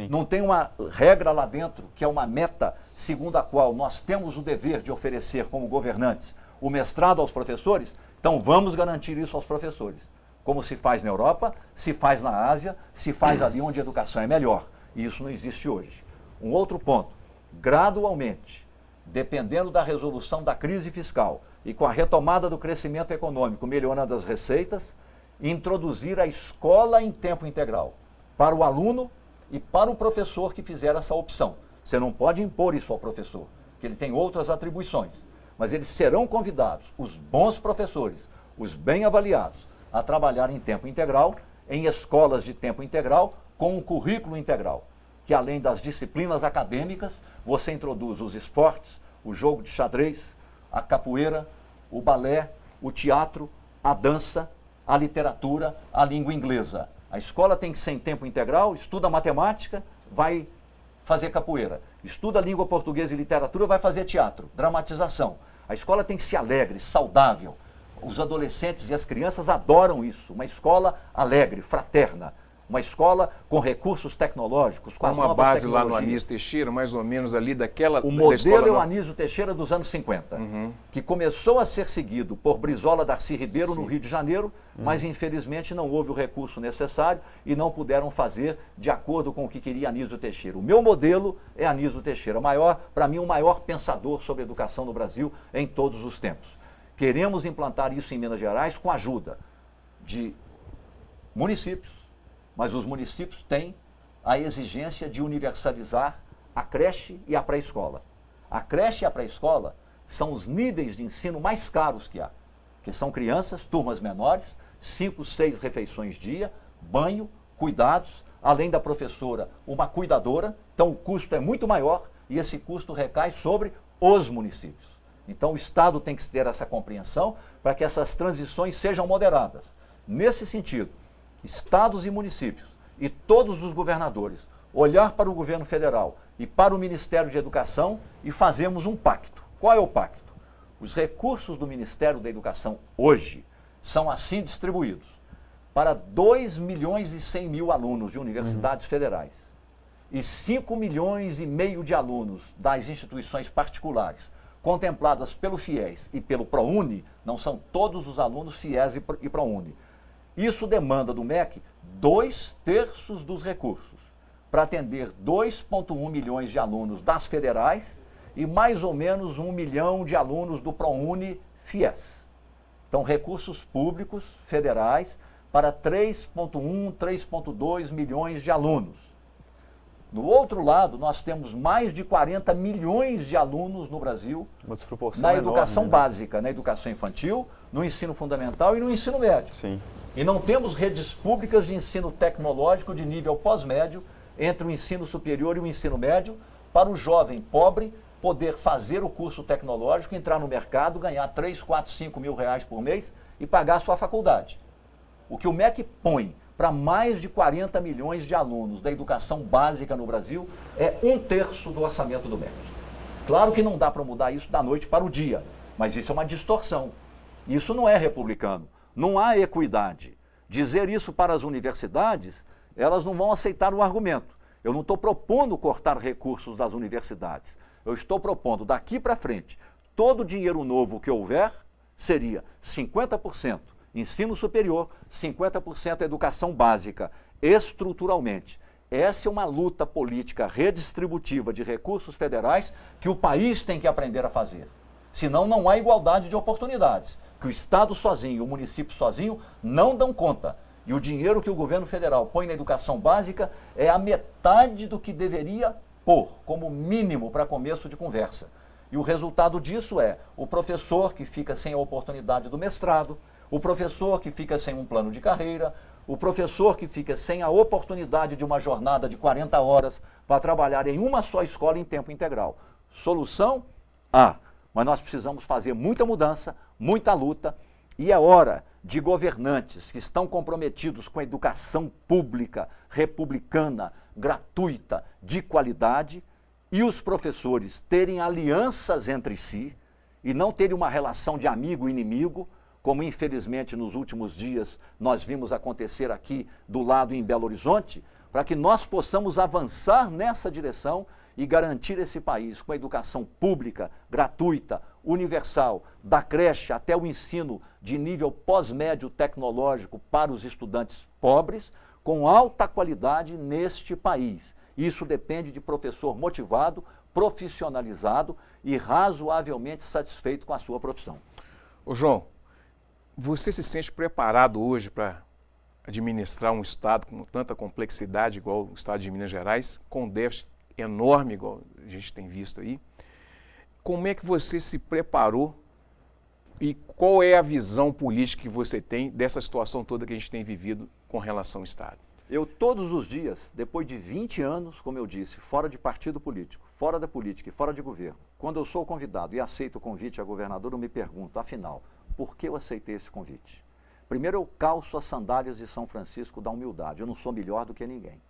Não tem uma regra lá dentro, que é uma meta segundo a qual nós temos o dever de oferecer como governantes o mestrado aos professores? Então vamos garantir isso aos professores. Como se faz na Europa, se faz na Ásia, se faz ali onde a educação é melhor. E isso não existe hoje. Um outro ponto, gradualmente, dependendo da resolução da crise fiscal e com a retomada do crescimento econômico, melhorando as receitas, introduzir a escola em tempo integral para o aluno e para o professor que fizer essa opção. Você não pode impor isso ao professor, que ele tem outras atribuições, mas eles serão convidados, os bons professores, os bem avaliados, a trabalhar em tempo integral, em escolas de tempo integral, com um currículo integral, que além das disciplinas acadêmicas, você introduz os esportes, o jogo de xadrez, a capoeira, o balé, o teatro, a dança, a literatura, a língua inglesa. A escola tem que ser em tempo integral, estuda matemática, vai fazer capoeira. Estuda língua portuguesa e literatura, vai fazer teatro, dramatização. A escola tem que ser alegre, saudável. Os adolescentes e as crianças adoram isso. Uma escola alegre, fraterna. Uma escola com recursos tecnológicos, com as novas base tecnologias. lá no Anísio Teixeira, mais ou menos ali daquela... O modelo é o Anísio Teixeira dos anos 50, que começou a ser seguido por Brizola Darcy Ribeiro no Rio de Janeiro, mas infelizmente não houve o recurso necessário e não puderam fazer de acordo com o que queria Anísio Teixeira. O meu modelo é Anísio Teixeira, para mim o maior pensador sobre educação no Brasil em todos os tempos. Queremos implantar isso em Minas Gerais com a ajuda de municípios, mas os municípios têm a exigência de universalizar a creche e a pré-escola. A creche e a pré-escola são os níveis de ensino mais caros que há, que são crianças, turmas menores, 5, 6 refeições dia, banho, cuidados, além da professora, uma cuidadora, então o custo é muito maior e esse custo recai sobre os municípios. Então o Estado tem que ter essa compreensão para que essas transições sejam moderadas. Nesse sentido, estados e municípios e todos os governadores olhar para o governo federal e para o Ministério de Educação e fazemos um pacto. Qual é o pacto? Os recursos do Ministério da Educação hoje são assim distribuídos para 2 milhões e 100 mil alunos de universidades federais e 5 milhões e meio de alunos das instituições particulares contempladas pelo FIES e pelo ProUni, não são todos os alunos FIES e ProUni. Isso demanda do MEC 2/3 dos recursos, para atender 2,1 milhões de alunos das federais e mais ou menos 1 milhão de alunos do ProUni FIES. Então, recursos públicos federais para 3,1, 3,2 milhões de alunos. No outro lado, nós temos mais de 40 milhões de alunos no Brasil na educação básica, na educação infantil, no ensino fundamental e no ensino médio. Sim. E não temos redes públicas de ensino tecnológico de nível pós-médio entre o ensino superior e o ensino médio para o jovem pobre poder fazer o curso tecnológico, entrar no mercado, ganhar 3, 4, 5 mil reais por mês e pagar a sua faculdade. O que o MEC põe para mais de 40 milhões de alunos da educação básica no Brasil é 1/3 do orçamento do MEC. Claro que não dá para mudar isso da noite para o dia, mas isso é uma distorção. Isso não é republicano. Não há equidade. Dizer isso para as universidades, elas não vão aceitar o argumento. Eu não estou propondo cortar recursos das universidades. Eu estou propondo, daqui para frente, todo o dinheiro novo que houver seria 50% ensino superior, 50% educação básica, estruturalmente. Essa é uma luta política redistributiva de recursos federais que o país tem que aprender a fazer. Senão não há igualdade de oportunidades, que o Estado sozinho, o município sozinho não dão conta. E o dinheiro que o governo federal põe na educação básica é a metade do que deveria pôr, como mínimo para começo de conversa. E o resultado disso é o professor que fica sem a oportunidade do mestrado, o professor que fica sem um plano de carreira, o professor que fica sem a oportunidade de uma jornada de 40 horas para trabalhar em uma só escola em tempo integral. Solução? Mas nós precisamos fazer muita mudança, muita luta, e é hora de governantes que estão comprometidos com a educação pública, republicana, gratuita, de qualidade, e os professores terem alianças entre si e não terem uma relação de amigo e inimigo, como infelizmente nos últimos dias nós vimos acontecer aqui do lado em Belo Horizonte, para que nós possamos avançar nessa direção e garantir esse país com a educação pública, gratuita, universal, da creche até o ensino de nível pós-médio tecnológico para os estudantes pobres, com alta qualidade neste país. Isso depende de professor motivado, profissionalizado e razoavelmente satisfeito com a sua profissão. Ô João, você se sente preparado hoje para administrar um estado com tanta complexidade igual o estado de Minas Gerais, com déficit enorme igual a gente tem visto aí? Como é que você se preparou e qual é a visão política que você tem dessa situação toda que a gente tem vivido com relação ao Estado? Eu todos os dias, depois de 20 anos, como eu disse, fora de partido político, fora da política e fora de governo, quando eu sou convidado e aceito o convite a governador, eu me pergunto, afinal, por que eu aceitei esse convite? Primeiro, eu calço as sandálias de São Francisco da humildade, eu não sou melhor do que ninguém.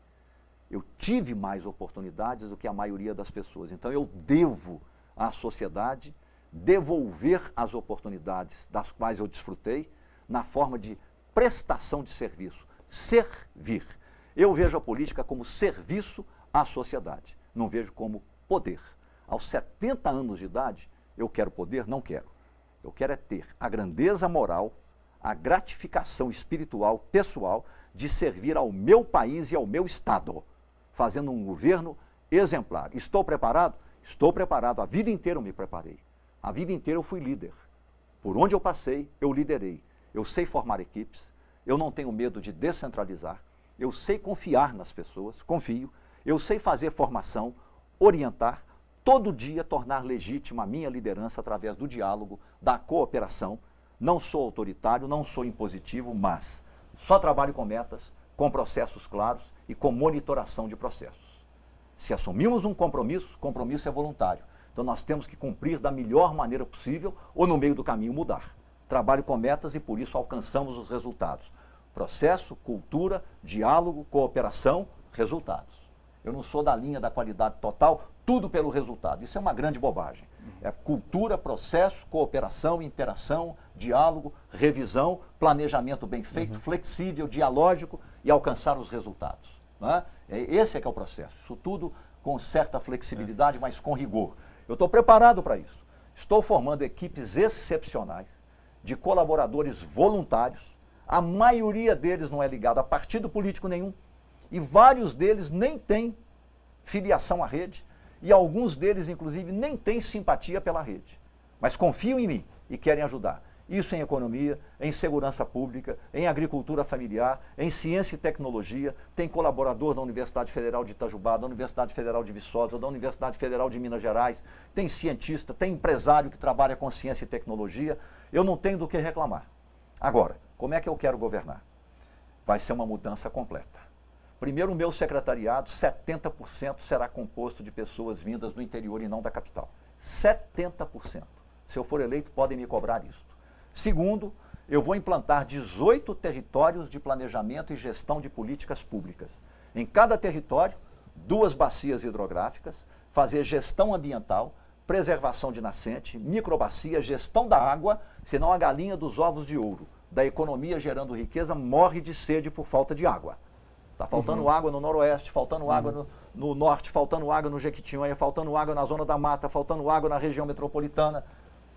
Eu tive mais oportunidades do que a maioria das pessoas. Então eu devo à sociedade devolver as oportunidades das quais eu desfrutei na forma de prestação de serviço, servir. Eu vejo a política como serviço à sociedade, não vejo como poder. Aos 70 anos de idade, eu quero poder? Não quero. Eu quero é ter a grandeza moral, a gratificação espiritual, pessoal, de servir ao meu país e ao meu Estado, fazendo um governo exemplar. Estou preparado? Estou preparado. A vida inteira eu me preparei. A vida inteira eu fui líder. Por onde eu passei, eu liderei. Eu sei formar equipes, eu não tenho medo de descentralizar, eu sei confiar nas pessoas, confio, eu sei fazer formação, orientar, todo dia tornar legítima a minha liderança através do diálogo, da cooperação. Não sou autoritário, não sou impositivo, mas só trabalho com metas, com processos claros e com monitoração de processos. Se assumimos um compromisso, compromisso é voluntário. Então nós temos que cumprir da melhor maneira possível ou no meio do caminho mudar. Trabalho com metas e por isso alcançamos os resultados. Processo, cultura, diálogo, cooperação, resultados. Eu não sou da linha da qualidade total, tudo pelo resultado. Isso é uma grande bobagem. É cultura, processo, cooperação, interação, diálogo, revisão, planejamento bem feito, flexível, dialógico e alcançar os resultados. Não é? Esse é que é o processo. Isso tudo com certa flexibilidade, mas com rigor. Eu estou preparado para isso. Estou formando equipes excepcionais de colaboradores voluntários. A maioria deles não é ligada a partido político nenhum. E vários deles nem têm filiação à rede. E alguns deles, inclusive, nem têm simpatia pela rede. Mas confiam em mim e querem ajudar. Isso em economia, em segurança pública, em agricultura familiar, em ciência e tecnologia. Tem colaborador da Universidade Federal de Itajubá, da Universidade Federal de Viçosa, da Universidade Federal de Minas Gerais. Tem cientista, tem empresário que trabalha com ciência e tecnologia. Eu não tenho do que reclamar. Agora, como é que eu quero governar? Vai ser uma mudança completa. Primeiro, o meu secretariado, 70% será composto de pessoas vindas do interior e não da capital. 70%. Se eu for eleito, podem me cobrar isso. Segundo, eu vou implantar 18 territórios de planejamento e gestão de políticas públicas. Em cada território, 2 bacias hidrográficas, fazer gestão ambiental, preservação de nascente, microbacia, gestão da água, senão a galinha dos ovos de ouro, da economia gerando riqueza, morre de sede por falta de água. Está faltando água no noroeste, faltando água no norte, faltando água no Jequitinhonha, faltando água na zona da mata, faltando água na região metropolitana.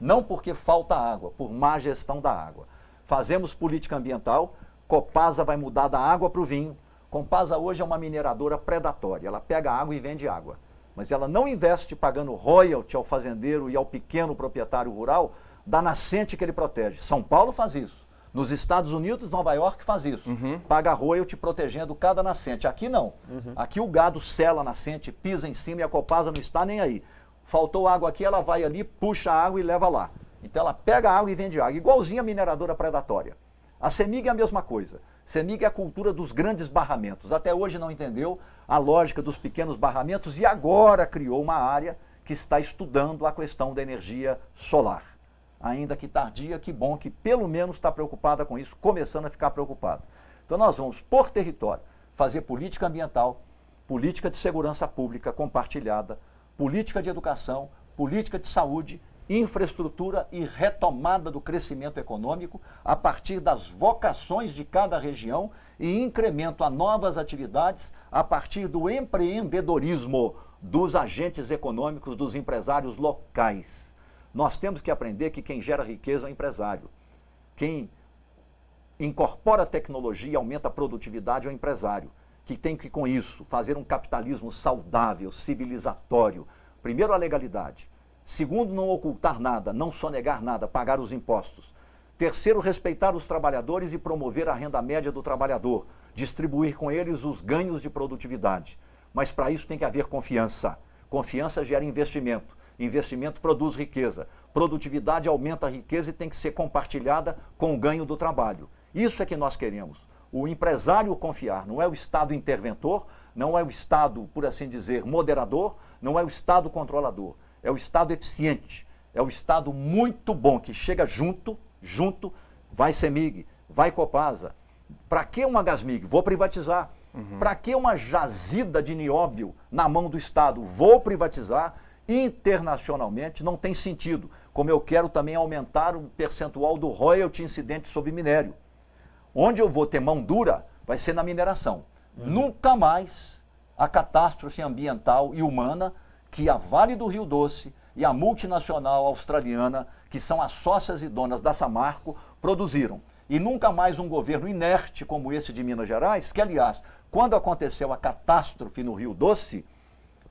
Não porque falta água, por má gestão da água. Fazemos política ambiental, Copasa vai mudar da água para o vinho. Copasa hoje é uma mineradora predatória, ela pega água e vende água. Mas ela não investe pagando royalty ao fazendeiro e ao pequeno proprietário rural da nascente que ele protege. São Paulo faz isso. Nos Estados Unidos, Nova York faz isso. Paga royalty protegendo cada nascente. Aqui não. Aqui o gado sela a nascente, pisa em cima e a Copasa não está nem aí. Faltou água aqui, ela vai ali, puxa a água e leva lá. Então ela pega a água e vende água, igualzinha a mineradora predatória. A CEMIG é a mesma coisa. CEMIG é a cultura dos grandes barramentos. Até hoje não entendeu a lógica dos pequenos barramentos e agora criou uma área que está estudando a questão da energia solar. Ainda que tardia, que bom que pelo menos está preocupada com isso, começando a ficar preocupada. Então nós vamos, por território, fazer política ambiental, política de segurança pública compartilhada, política de educação, política de saúde, infraestrutura e retomada do crescimento econômico a partir das vocações de cada região e incremento a novas atividades a partir do empreendedorismo dos agentes econômicos, dos empresários locais. Nós temos que aprender que quem gera riqueza é o empresário. Quem incorpora tecnologia e aumenta a produtividade é o empresário, que tem que, com isso, fazer um capitalismo saudável, civilizatório. Primeiro, a legalidade. Segundo, não ocultar nada, não sonegar nada, pagar os impostos. Terceiro, respeitar os trabalhadores e promover a renda média do trabalhador, distribuir com eles os ganhos de produtividade. Mas para isso tem que haver confiança. Confiança gera investimento. Investimento produz riqueza. Produtividade aumenta a riqueza e tem que ser compartilhada com o ganho do trabalho. Isso é que nós queremos. O empresário confiar, não é o Estado interventor, não é o Estado, por assim dizer, moderador, não é o Estado controlador. É o Estado eficiente, é o Estado muito bom, que chega junto, vai CEMIG, vai Copasa. Para que uma Gasmig? Vou privatizar. Para que uma jazida de nióbio na mão do Estado? Vou privatizar internacionalmente, não tem sentido. Como eu quero também aumentar o percentual do royalty incidente sobre minério. Onde eu vou ter mão dura vai ser na mineração. Nunca mais a catástrofe ambiental e humana que a Vale do Rio Doce e a multinacional australiana, que são as sócias e donas da Samarco, produziram. E nunca mais um governo inerte como esse de Minas Gerais, que, aliás, quando aconteceu a catástrofe no Rio Doce,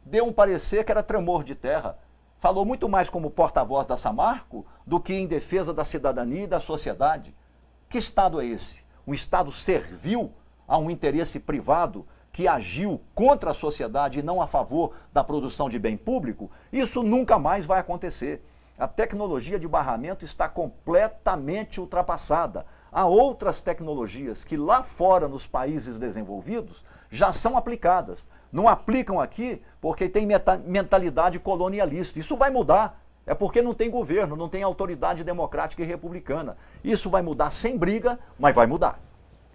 deu um parecer que era tremor de terra. Falou muito mais como porta-voz da Samarco do que em defesa da cidadania e da sociedade. Que Estado é esse? Um Estado servil a um interesse privado que agiu contra a sociedade e não a favor da produção de bem público? Isso nunca mais vai acontecer. A tecnologia de barramento está completamente ultrapassada. Há outras tecnologias que lá fora, nos países desenvolvidos, já são aplicadas. Não aplicam aqui porque tem mentalidade colonialista. Isso vai mudar. É porque não tem governo, não tem autoridade democrática e republicana. Isso vai mudar sem briga, mas vai mudar.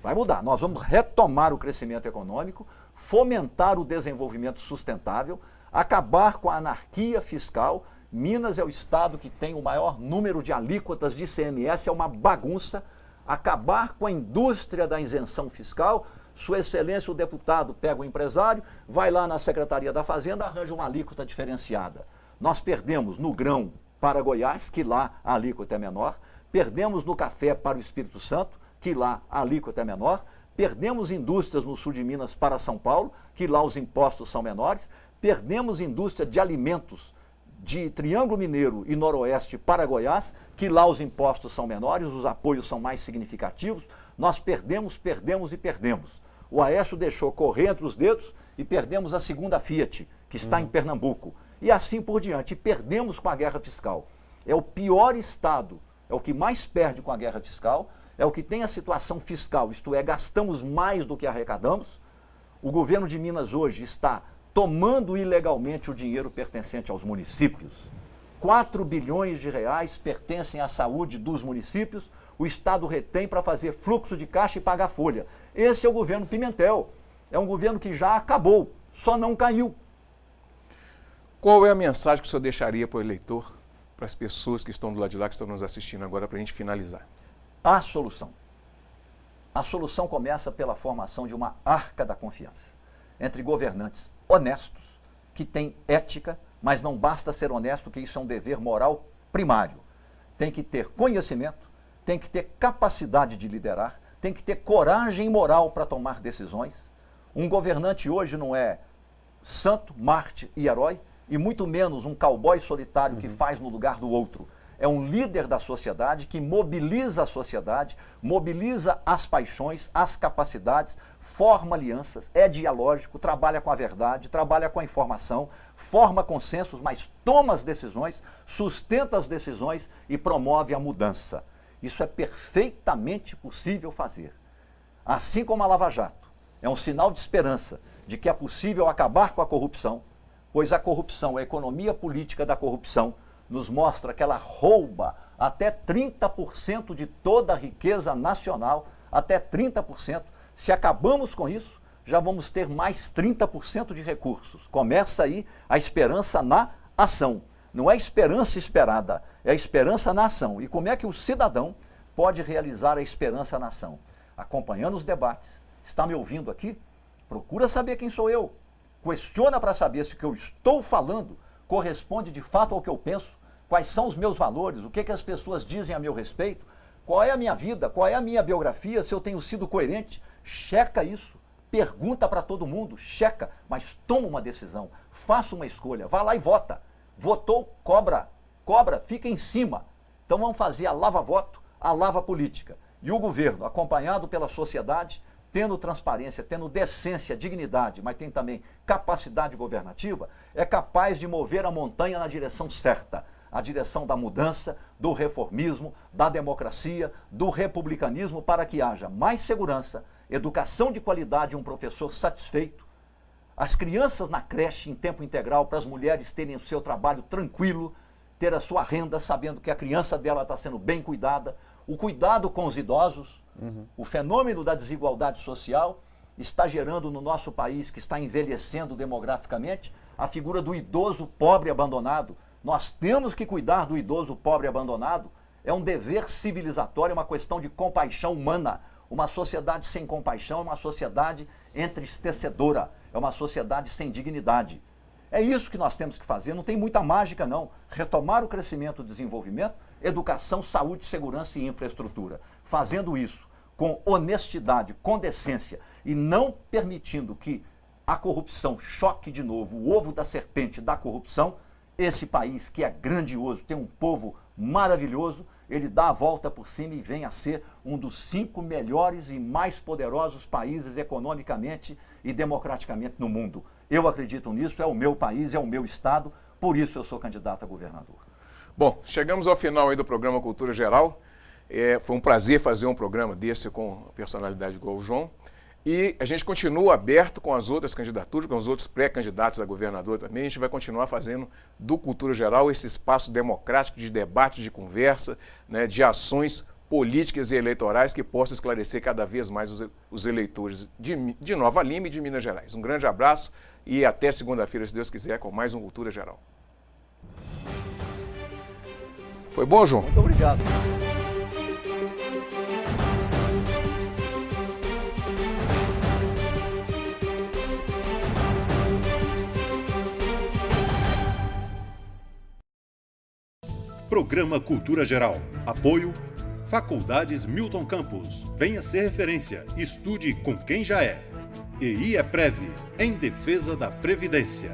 Vai mudar. Nós vamos retomar o crescimento econômico, fomentar o desenvolvimento sustentável, acabar com a anarquia fiscal. Minas é o estado que tem o maior número de alíquotas de ICMS, é uma bagunça. Acabar com a indústria da isenção fiscal. Sua Excelência, o deputado pega o empresário, vai lá na Secretaria da Fazenda, arranja uma alíquota diferenciada. Nós perdemos no grão para Goiás, que lá a alíquota é menor, perdemos no café para o Espírito Santo, que lá a alíquota é menor, perdemos indústrias no sul de Minas para São Paulo, que lá os impostos são menores, perdemos indústria de alimentos de Triângulo Mineiro e Noroeste para Goiás, que lá os impostos são menores, os apoios são mais significativos. Nós perdemos, perdemos e perdemos. O Aécio deixou correr entre os dedos e perdemos a segunda Fiat, que está em Pernambuco. E assim por diante. E perdemos com a guerra fiscal. É o pior estado, é o que mais perde com a guerra fiscal, é o que tem a situação fiscal, isto é, gastamos mais do que arrecadamos. O governo de Minas hoje está tomando ilegalmente o dinheiro pertencente aos municípios. 4 bilhões de reais pertencem à saúde dos municípios, o Estado retém para fazer fluxo de caixa e pagar folha. Esse é o governo Pimentel. É um governo que já acabou, só não caiu. Qual é a mensagem que o senhor deixaria para o eleitor, para as pessoas que estão do lado de lá, que estão nos assistindo agora, para a gente finalizar? A solução. A solução começa pela formação de uma arca da confiança entre governantes honestos, que têm ética, mas não basta ser honesto, que isso é um dever moral primário. Tem que ter conhecimento, tem que ter capacidade de liderar, tem que ter coragem moral para tomar decisões. Um governante hoje não é santo, mártir e herói, e muito menos um cowboy solitário que faz no lugar do outro. É um líder da sociedade que mobiliza a sociedade, mobiliza as paixões, as capacidades, forma alianças, é dialógico, trabalha com a verdade, trabalha com a informação, forma consensos, mas toma as decisões, sustenta as decisões e promove a mudança. Isso é perfeitamente possível fazer. Assim como a Lava Jato é um sinal de esperança de que é possível acabar com a corrupção, pois a corrupção, a economia política da corrupção, nos mostra que ela rouba até 30% de toda a riqueza nacional, até 30%. Se acabamos com isso, já vamos ter mais 30% de recursos. Começa aí a esperança na ação. Não é esperança esperada, é a esperança na ação. E como é que o cidadão pode realizar a esperança na ação? Acompanhando os debates. Está me ouvindo aqui? Procura saber quem sou eu. Questiona para saber se o que eu estou falando corresponde de fato ao que eu penso, quais são os meus valores, o que as pessoas dizem a meu respeito, qual é a minha vida, qual é a minha biografia, se eu tenho sido coerente. Checa isso, pergunta para todo mundo, checa, mas toma uma decisão, faça uma escolha, vá lá e vota. Votou, cobra, fica em cima. Então vamos fazer a lava-voto, a lava-política. E o governo, acompanhado pela sociedade, tendo transparência, tendo decência, dignidade, mas tem também capacidade governativa, é capaz de mover a montanha na direção certa, a direção da mudança, do reformismo, da democracia, do republicanismo, para que haja mais segurança, educação de qualidade e um professor satisfeito, as crianças na creche em tempo integral, para as mulheres terem o seu trabalho tranquilo, ter a sua renda sabendo que a criança dela está sendo bem cuidada, o cuidado com os idosos, o fenômeno da desigualdade social está gerando no nosso país, que está envelhecendo demograficamente, a figura do idoso pobre abandonado. Nós temos que cuidar do idoso pobre abandonado. É um dever civilizatório, é uma questão de compaixão humana. Uma sociedade sem compaixão é uma sociedade entristecedora, é uma sociedade sem dignidade. É isso que nós temos que fazer, não tem muita mágica não. Retomar o crescimento e o desenvolvimento, educação, saúde, segurança e infraestrutura. Fazendo isso com honestidade, com decência e não permitindo que a corrupção choque de novo o ovo da serpente da corrupção, esse país que é grandioso, tem um povo maravilhoso, ele dá a volta por cima e vem a ser um dos 5 melhores e mais poderosos países economicamente e democraticamente no mundo. Eu acredito nisso, é o meu país, é o meu estado, por isso eu sou candidato a governador. Bom, chegamos ao final aí do programa Cultura Geral. Foi um prazer fazer um programa desse com personalidade igual o João. E a gente continua aberto com as outras candidaturas, com os outros pré-candidatos a governador também. A gente vai continuar fazendo do Cultura Geral esse espaço democrático de debate, de conversa, né, de ações políticas e eleitorais que possam esclarecer cada vez mais os eleitores de Nova Lima e de Minas Gerais. Um grande abraço e até segunda-feira, se Deus quiser, com mais um Cultura Geral. Foi bom, João? Muito obrigado. Programa Cultura Geral. Apoio Faculdades Milton Campos. Venha ser referência. Estude com quem já é. EI é Prev, em defesa da Previdência.